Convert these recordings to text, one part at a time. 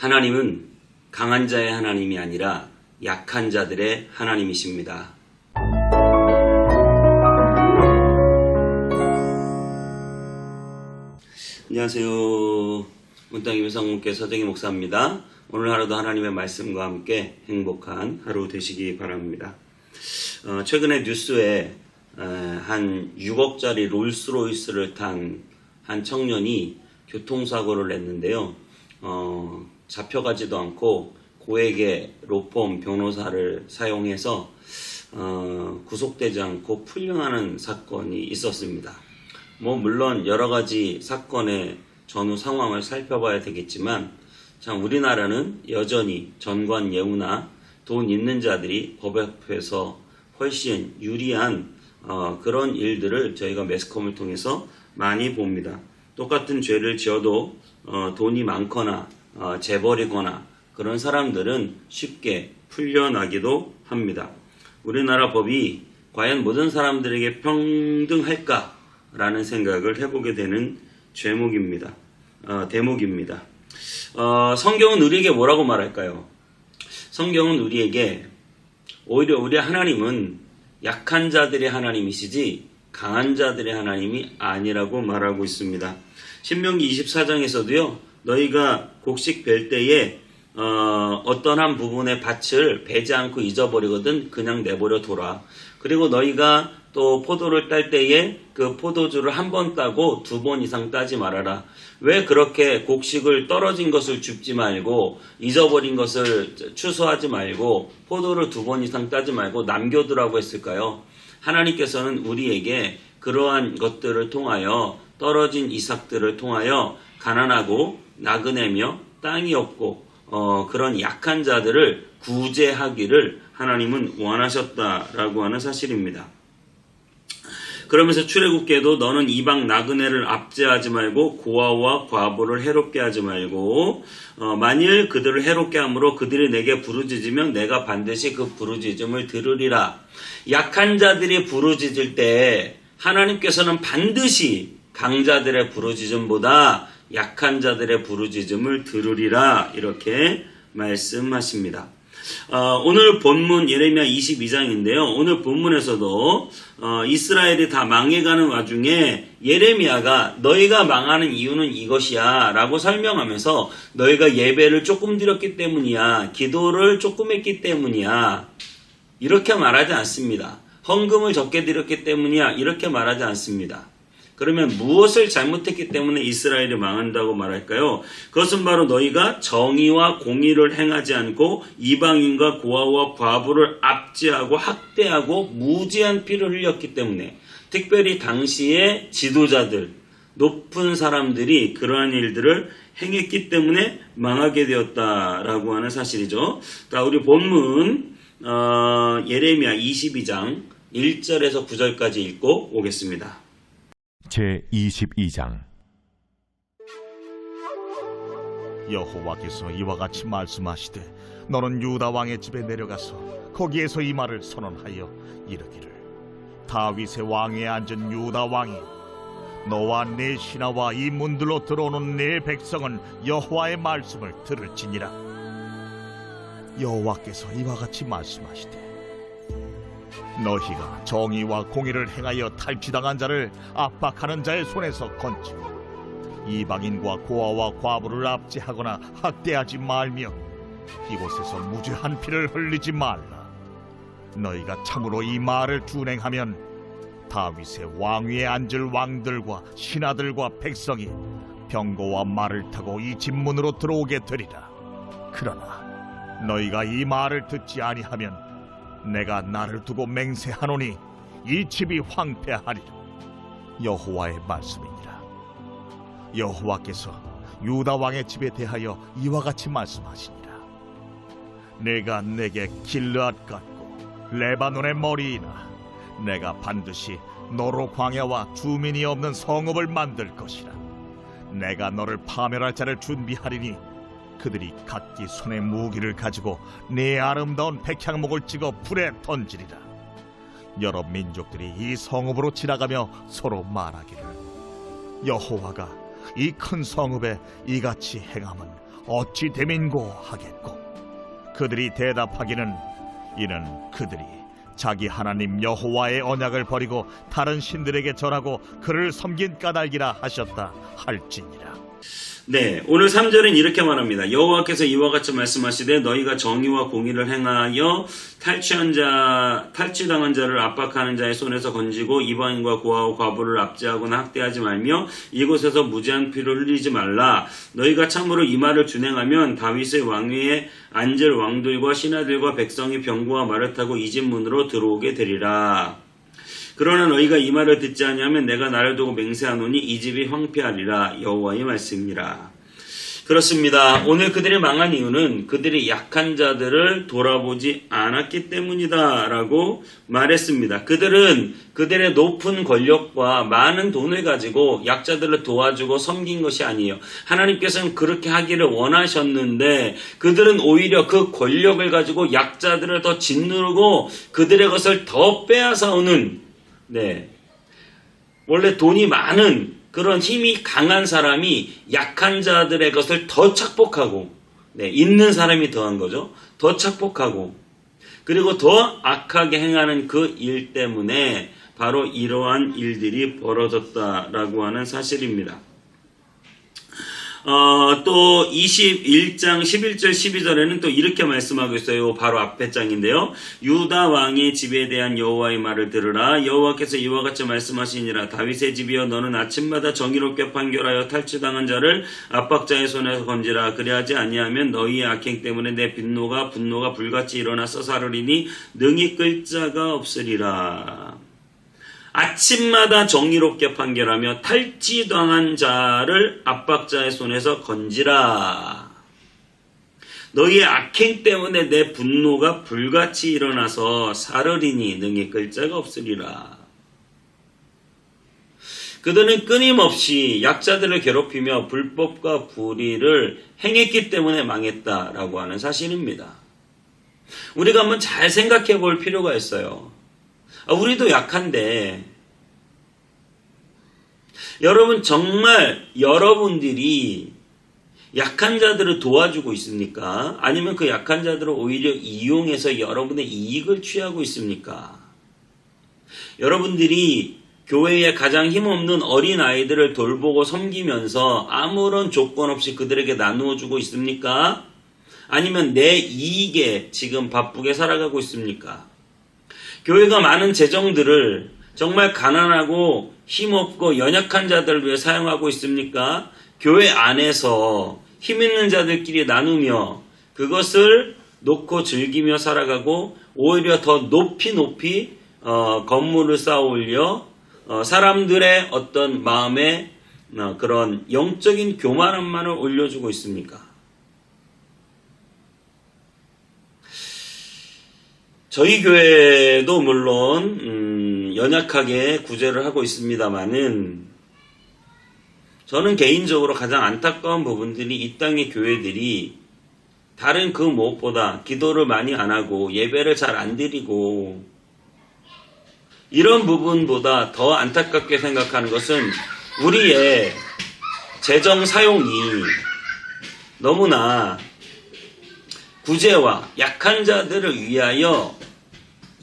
하나님은 강한 자의 하나님이 아니라 약한 자들의 하나님이십니다. 안녕하세요. 문땅김의 성문교회 서정희 목사입니다. 오늘 하루도 하나님의 말씀과 함께 행복한 하루 되시기 바랍니다. 최근에 뉴스에 한 6억짜리 롤스로이스를 탄 한 청년이 교통사고를 냈는데요. 잡혀가지도 않고 고액의 로펌 변호사를 사용해서 구속되지 않고 풀려나는 사건이 있었습니다. 물론 여러 가지 사건의 전후 상황을 살펴봐야 되겠지만 참 우리나라는 여전히 전관예우나 돈 있는 자들이 법 앞에서 훨씬 유리한 그런 일들을 저희가 매스컴을 통해서 많이 봅니다. 똑같은 죄를 지어도 돈이 많거나 재벌이거나 그런 사람들은 쉽게 풀려나기도 합니다. 우리나라 법이 과연 모든 사람들에게 평등할까라는 생각을 해보게 되는 대목입니다. 성경은 우리에게 뭐라고 말할까요? 성경은 우리에게 오히려 우리 하나님은 약한 자들의 하나님이시지 강한 자들의 하나님이 아니라고 말하고 있습니다. 신명기 24장에서도요. 너희가 곡식 벨 때에 어떤 한 부분의 밭을 베지 않고 잊어버리거든 그냥 내버려 둬라. 그리고 너희가 또 포도를 딸 때에 그 포도주를 한 번 따고 2번 이상 따지 말아라. 왜 그렇게 곡식을 떨어진 것을 줍지 말고 잊어버린 것을 추수하지 말고 포도를 2번 이상 따지 말고 남겨두라고 했을까요? 하나님께서는 우리에게 그러한 것들을 통하여 떨어진 이삭들을 통하여 가난하고 나그네며 땅이 없고 그런 약한 자들을 구제하기를 하나님은 원하셨다라고 하는 사실입니다. 그러면서 출애굽기에도 너는 이방 나그네를 압제하지 말고 고아와 과부를 해롭게 하지 말고 만일 그들을 해롭게 함으로 그들이 내게 부르짖으면 내가 반드시 그 부르짖음을 들으리라. 약한 자들이 부르짖을 때 하나님께서는 반드시 강자들의 부르짖음보다 약한 자들의 부르짖음을 들으리라 이렇게 말씀하십니다. 오늘 본문 예레미야 22장인데요. 오늘 본문에서도 이스라엘이 다 망해가는 와중에 예레미야가 너희가 망하는 이유는 이것이야 라고 설명하면서 너희가 예배를 조금 드렸기 때문이야, 기도를 조금 했기 때문이야 이렇게 말하지 않습니다. 헌금을 적게 드렸기 때문이야 이렇게 말하지 않습니다. 그러면 무엇을 잘못했기 때문에 이스라엘이 망한다고 말할까요? 그것은 바로 너희가 정의와 공의를 행하지 않고 이방인과 고아와 과부를 압제하고 학대하고 무지한 피를 흘렸기 때문에, 특별히 당시의 지도자들, 높은 사람들이 그러한 일들을 행했기 때문에 망하게 되었다라고 하는 사실이죠. 자, 우리 본문 예레미야 22장 1절에서 9절까지 읽고 오겠습니다. 제22장 여호와께서 이와 같이 말씀하시되 너는 유다 왕의 집에 내려가서 거기에서 이 말을 선언하여 이르기를 다윗의 왕위에 앉은 유다 왕이 너와 네 신하와 이 문들로 들어오는 네 백성은 여호와의 말씀을 들을지니라. 여호와께서 이와 같이 말씀하시되 너희가 정의와 공의를 행하여 탈취당한 자를 압박하는 자의 손에서 건지고 이방인과 고아와 과부를 압제하거나 학대하지 말며 이곳에서 무죄한 피를 흘리지 말라. 너희가 참으로 이 말을 준행하면 다윗의 왕위에 앉을 왕들과 신하들과 백성이 병거와 말을 타고 이 집 문으로 들어오게 되리라. 그러나 너희가 이 말을 듣지 아니하면 내가 나를 두고 맹세하노니 이 집이 황폐하리라. 여호와의 말씀이니라. 여호와께서 유다 왕의 집에 대하여 이와 같이 말씀하시니라. 내가 내게 길르앗 같고 레바논의 머리이나 내가 반드시 너로 광야와 주민이 없는 성읍을 만들 것이라. 내가 너를 파멸할 자를 준비하리니 그들이 각기 손에 무기를 가지고 네 아름다운 백향목을 찍어 불에 던지리라. 여러 민족들이 이 성읍으로 지나가며 서로 말하기를 여호와가 이 큰 성읍에 이같이 행함은 어찌 됨인고 하겠고 그들이 대답하기는 이는 그들이 자기 하나님 여호와의 언약을 버리고 다른 신들에게 절하고 그를 섬긴 까닭이라 하셨다 할지니라. 네, 오늘 3절은 이렇게 말합니다. 여호와께서 이와 같이 말씀하시되 너희가 정의와 공의를 행하여 탈취당한 자를 압박하는 자의 손에서 건지고 이방인과 고아와 과부를 압제하거나 학대하지 말며 이곳에서 무제한 피를 흘리지 말라. 너희가 참으로 이 말을 준행하면 다윗의 왕위에 앉을 왕들과 신하들과 백성이 병거와 말을 타고 이 집 문으로 들어오게 되리라. 그러나 너희가 이 말을 듣지 아니하면 내가 나를 두고 맹세하노니 이 집이 황폐하리라. 여호와의 말씀이라. 그렇습니다. 오늘 그들이 망한 이유는 그들이 약한 자들을 돌아보지 않았기 때문이다 라고 말했습니다. 그들은 그들의 높은 권력과 많은 돈을 가지고 약자들을 도와주고 섬긴 것이 아니에요. 하나님께서는 그렇게 하기를 원하셨는데 그들은 오히려 그 권력을 가지고 약자들을 더 짓누르고 그들의 것을 더 빼앗아오는, 원래 돈이 많은 그런 힘이 강한 사람이 약한 자들의 것을 더 착복하고, 있는 사람이 더한 거죠. 더 착복하고, 그리고 더 악하게 행하는 그 일 때문에 바로 이러한 일들이 벌어졌다라고 하는 사실입니다. 또 21장 11절 12절에는 또 이렇게 말씀하고 있어요. 바로 앞에 장인데요. 유다 왕의 집에 대한 여호와의 말을 들으라. 여호와께서 이와 같이 말씀하시니라. 다윗의 집이여 너는 아침마다 정의롭게 판결하여 탈취당한 자를 압박자의 손에서 건지라. 그리하지 아니하면 너희의 악행 때문에 내 분노가 불같이 일어나서 사르리니 능히 끌 자가 없으리라. 아침마다 정의롭게 판결하며 탈취당한 자를 압박자의 손에서 건지라. 너희의 악행 때문에 내 분노가 불같이 일어나서 사르리니 능히 끌 자가 없으리라. 그들은 끊임없이 약자들을 괴롭히며 불법과 불의를 행했기 때문에 망했다라고 하는 사실입니다. 우리가 한번 잘 생각해 볼 필요가 있어요. 우리도 약한데 여러분 정말 여러분들이 약한 자들을 도와주고 있습니까? 아니면 그 약한 자들을 오히려 이용해서 여러분의 이익을 취하고 있습니까? 여러분들이 교회에 가장 힘없는 어린 아이들을 돌보고 섬기면서 아무런 조건 없이 그들에게 나누어 주고 있습니까? 아니면 내 이익에 지금 바쁘게 살아가고 있습니까? 교회가 많은 재정들을 정말 가난하고 힘없고 연약한 자들을 위해 사용하고 있습니까? 교회 안에서 힘 있는 자들끼리 나누며 그것을 놓고 즐기며 살아가고 오히려 더 높이 건물을 쌓아 올려 사람들의 어떤 마음에 그런 영적인 교만함만을 올려주고 있습니까? 저희 교회도 물론 연약하게 구제를 하고 있습니다만은 저는 개인적으로 가장 안타까운 부분들이 이 땅의 교회들이 다른 그 무엇보다 기도를 많이 안 하고 예배를 잘 안 드리고 이런 부분보다 더 안타깝게 생각하는 것은 우리의 재정 사용이 너무나 구제와 약한 자들을 위하여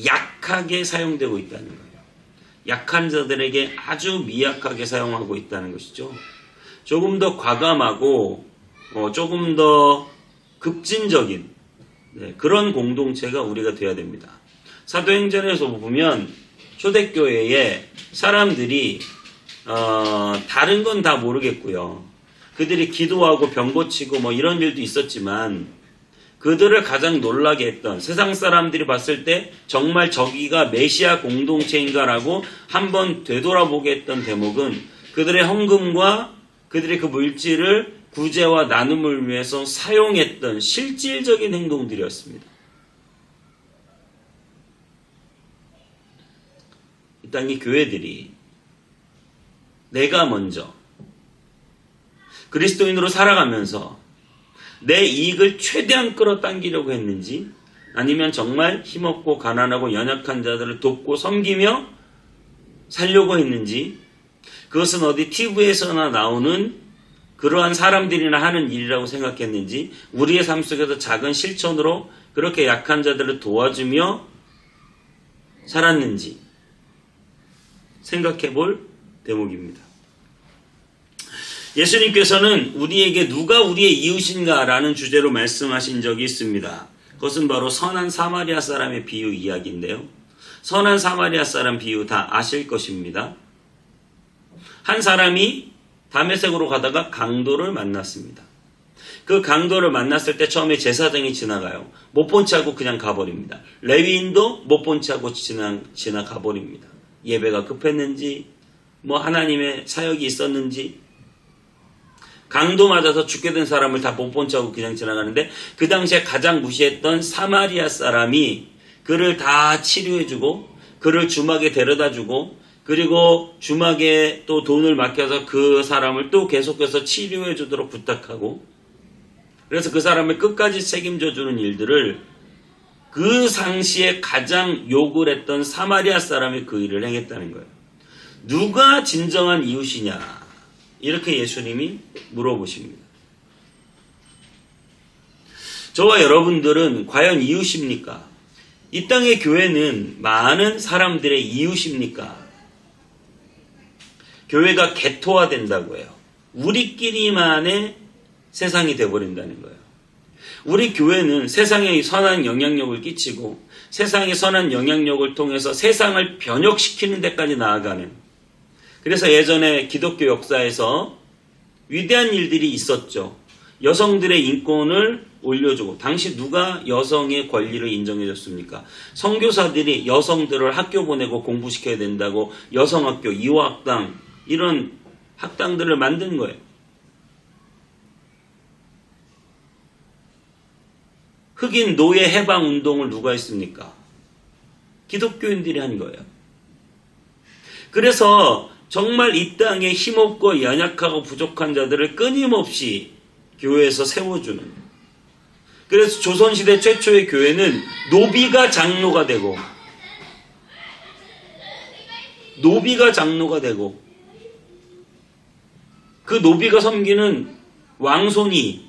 약하게 사용되고 있다는 거예요. 약한 자들에게 아주 미약하게 사용하고 있다는 것이죠. 조금 더 과감하고 조금 더 급진적인 그런 공동체가 우리가 되어야 됩니다. 사도행전에서 보면 초대교회에 사람들이 다른 건 다 모르겠고요. 그들이 기도하고 병 고치고 이런 일도 있었지만 그들을 가장 놀라게 했던 세상 사람들이 봤을 때 정말 저기가 메시아 공동체인가라고 한번 되돌아보게 했던 대목은 그들의 헌금과 그들의 그 물질을 구제와 나눔을 위해서 사용했던 실질적인 행동들이었습니다. 이 땅의 교회들이 내가 먼저 그리스도인으로 살아가면서 내 이익을 최대한 끌어당기려고 했는지 아니면 정말 힘없고 가난하고 연약한 자들을 돕고 섬기며 살려고 했는지 그것은 어디 TV에서나 나오는 그러한 사람들이나 하는 일이라고 생각했는지 우리의 삶 속에서 작은 실천으로 그렇게 약한 자들을 도와주며 살았는지 생각해 볼 대목입니다. 예수님께서는 우리에게 누가 우리의 이웃인가 라는 주제로 말씀하신 적이 있습니다. 그것은 바로 선한 사마리아 사람의 비유 이야기인데요. 선한 사마리아 사람 비유 다 아실 것입니다. 한 사람이 다메섹으로 가다가 강도를 만났습니다. 그 강도를 만났을 때 처음에 제사장이 지나가요. 못 본 채 하고 그냥 가버립니다. 레위인도 못 본 채 하고 지나가버립니다. 예배가 급했는지 하나님의 사역이 있었는지 강도 맞아서 죽게 된 사람을 다 못 본 채 하고 그냥 지나가는데 그 당시에 가장 무시했던 사마리아 사람이 그를 다 치료해주고 그를 주막에 데려다주고 그리고 주막에 또 돈을 맡겨서 그 사람을 또 계속해서 치료해 주도록 부탁하고 그래서 그 사람을 끝까지 책임져 주는 일들을 그 당시에 가장 욕을 했던 사마리아 사람이 그 일을 행했다는 거예요. 누가 진정한 이웃이냐? 이렇게 예수님이 물어보십니다. 저와 여러분들은 과연 이웃입니까? 이 땅의 교회는 많은 사람들의 이웃입니까? 교회가 개토화된다고 해요. 우리끼리만의 세상이 되어버린다는 거예요. 우리 교회는 세상에 선한 영향력을 끼치고 세상의 선한 영향력을 통해서 세상을 변혁시키는 데까지 나아가는 그래서 예전에 기독교 역사에서 위대한 일들이 있었죠. 여성들의 인권을 올려주고 당시 누가 여성의 권리를 인정해줬습니까? 선교사들이 여성들을 학교 보내고 공부시켜야 된다고 여성학교, 이화학당 이런 학당들을 만든 거예요. 흑인 노예 해방 운동을 누가 했습니까? 기독교인들이 한 거예요. 그래서 정말 이 땅에 힘없고 연약하고 부족한 자들을 끊임없이 교회에서 세워주는 그래서 조선시대 최초의 교회는 노비가 장로가 되고 그 노비가 섬기는 왕손이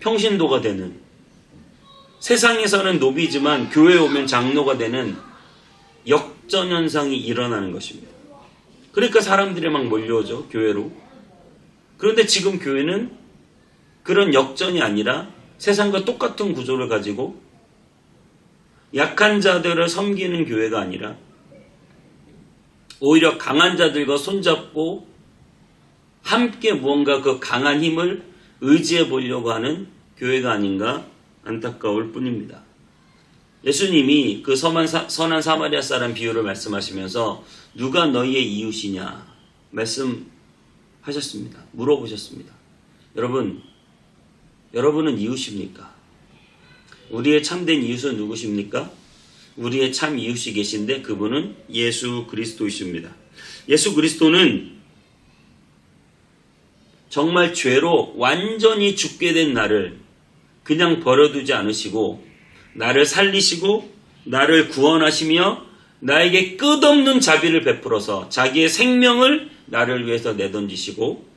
평신도가 되는 세상에서는 노비지만 교회에 오면 장로가 되는 역전현상이 일어나는 것입니다. 그러니까 사람들이 막 몰려오죠. 교회로. 그런데 지금 교회는 그런 역전이 아니라 세상과 똑같은 구조를 가지고 약한 자들을 섬기는 교회가 아니라 오히려 강한 자들과 손잡고 함께 무언가 그 강한 힘을 의지해 보려고 하는 교회가 아닌가 안타까울 뿐입니다. 예수님이 그 선한 사마리아 사람 비유를 말씀하시면서 누가 너희의 이웃이냐 말씀하셨습니다. 물어보셨습니다. 여러분은 이웃입니까? 우리의 참된 이웃은 누구십니까? 우리의 참 이웃이 계신데 그분은 예수 그리스도이십니다. 예수 그리스도는 정말 죄로 완전히 죽게 된 나를 그냥 버려두지 않으시고 나를 살리시고 나를 구원하시며 나에게 끝없는 자비를 베풀어서 자기의 생명을 나를 위해서 내던지시고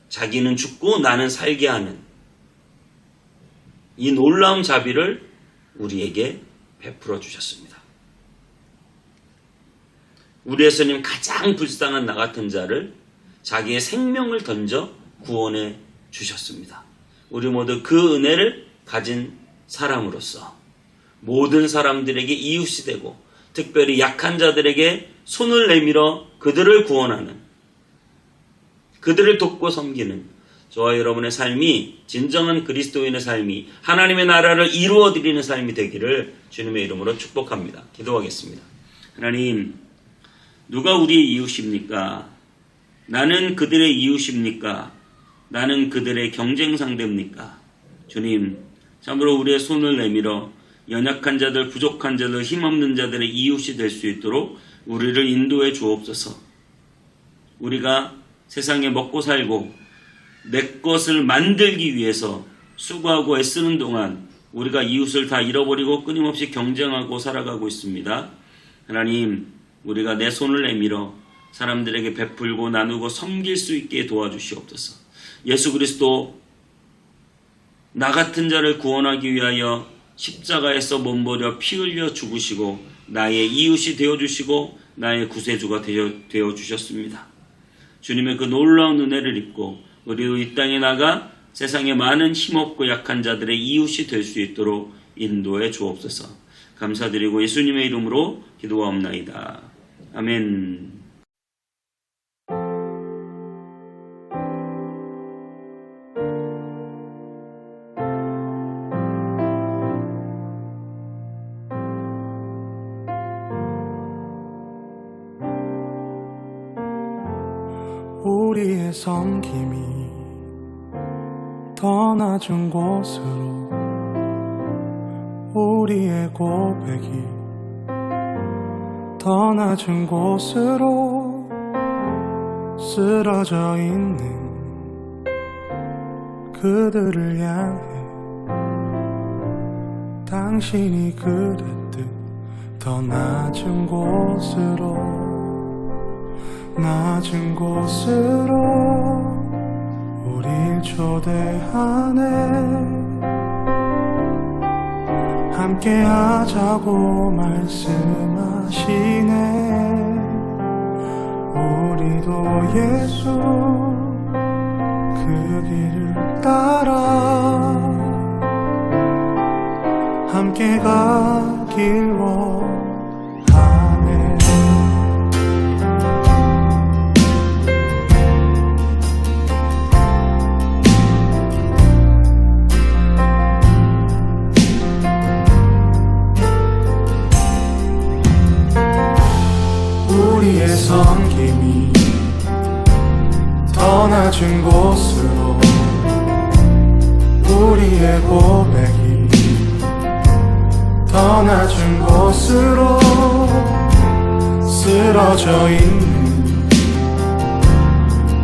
자기는 죽고 나는 살게 하는 이 놀라운 자비를 우리에게 베풀어 주셨습니다. 우리 예수님 가장 불쌍한 나 같은 자를 자기의 생명을 던져 구원해 주셨습니다. 우리 모두 그 은혜를 가진 사람으로서 모든 사람들에게 이웃이 되고 특별히 약한 자들에게 손을 내밀어 그들을 구원하는 그들을 돕고 섬기는 저와 여러분의 삶이 진정한 그리스도인의 삶이 하나님의 나라를 이루어드리는 삶이 되기를 주님의 이름으로 축복합니다. 기도하겠습니다. 하나님, 누가 우리의 이웃입니까? 나는 그들의 이웃입니까? 나는 그들의 경쟁 상대입니까? 주님, 참으로 우리의 손을 내밀어 연약한 자들, 부족한 자들, 힘없는 자들의 이웃이 될 수 있도록 우리를 인도해 주옵소서. 우리가 세상에 먹고 살고 내 것을 만들기 위해서 수고하고 애쓰는 동안 우리가 이웃을 다 잃어버리고 끊임없이 경쟁하고 살아가고 있습니다. 하나님, 우리가 내 손을 내밀어 사람들에게 베풀고 나누고 섬길 수 있게 도와주시옵소서. 예수 그리스도 나 같은 자를 구원하기 위하여 십자가에서 몸버려 피 흘려 죽으시고 나의 이웃이 되어주시고 나의 구세주가 되어주셨습니다. 주님의 그 놀라운 은혜를 입고 우리도 이 땅에 나가 세상의 많은 힘없고 약한 자들의 이웃이 될 수 있도록 인도해 주옵소서. 감사드리고 예수님의 이름으로 기도하옵나이다. 아멘. 우리의 섬김이 더 낮은 곳으로, 우리의 고백이 더 낮은 곳으로 쓰러져 있는 그들을 향해 당신이 그랬듯 더 낮은 곳으로, 낮은 곳으로 우릴 초대하네. 함께하자고 말씀하시네. 우리도 예수 그 길을 따라 함께 가길 원하네. 우리의 섬김이 더 낮은 곳으로, 우리의 고백이 더 낮은 곳으로 쓰러져 있는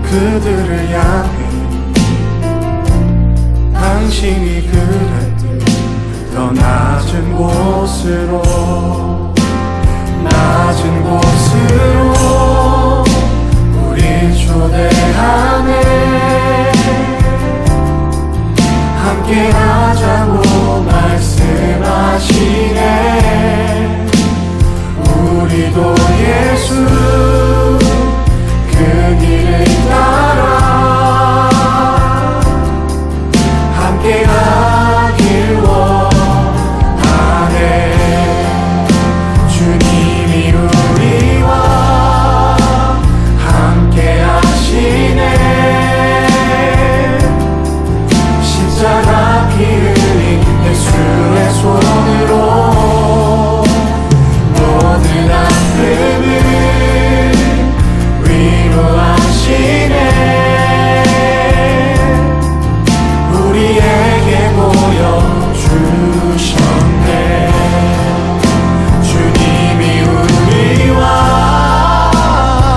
그들을 향해 당신이 그랬듯 더 낮은 곳으로, 낮은 곳으로 우릴 초대하네. 함께하자고 말씀하시네. 우리도 예수 그 길을 따라 함께 가길 원하네. 주님이 우리와 함께 하시네. 십자가 피 흘린 예수의 손으로 모든 아픔을 위로하시네. 우리에게 보여주셨네. 주님이 우리와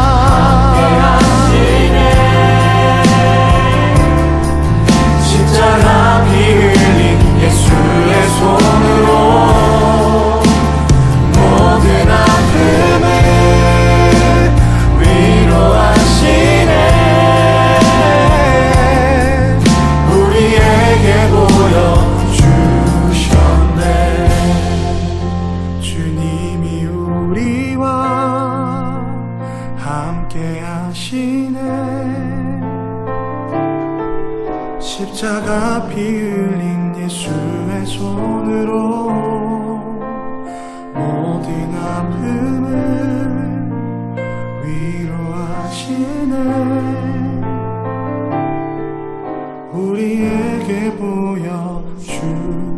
함께 하시네. 십자가 피 흘린 예수의 손으로 모든 아픔을 위로하시네. 우리에게 보여주셨네. 주님이 우리와 함께 하시네. 십자가 피 흘린 예수의 손으로 모든 아픔을 위로하시네. 우리에게 보여주셨네.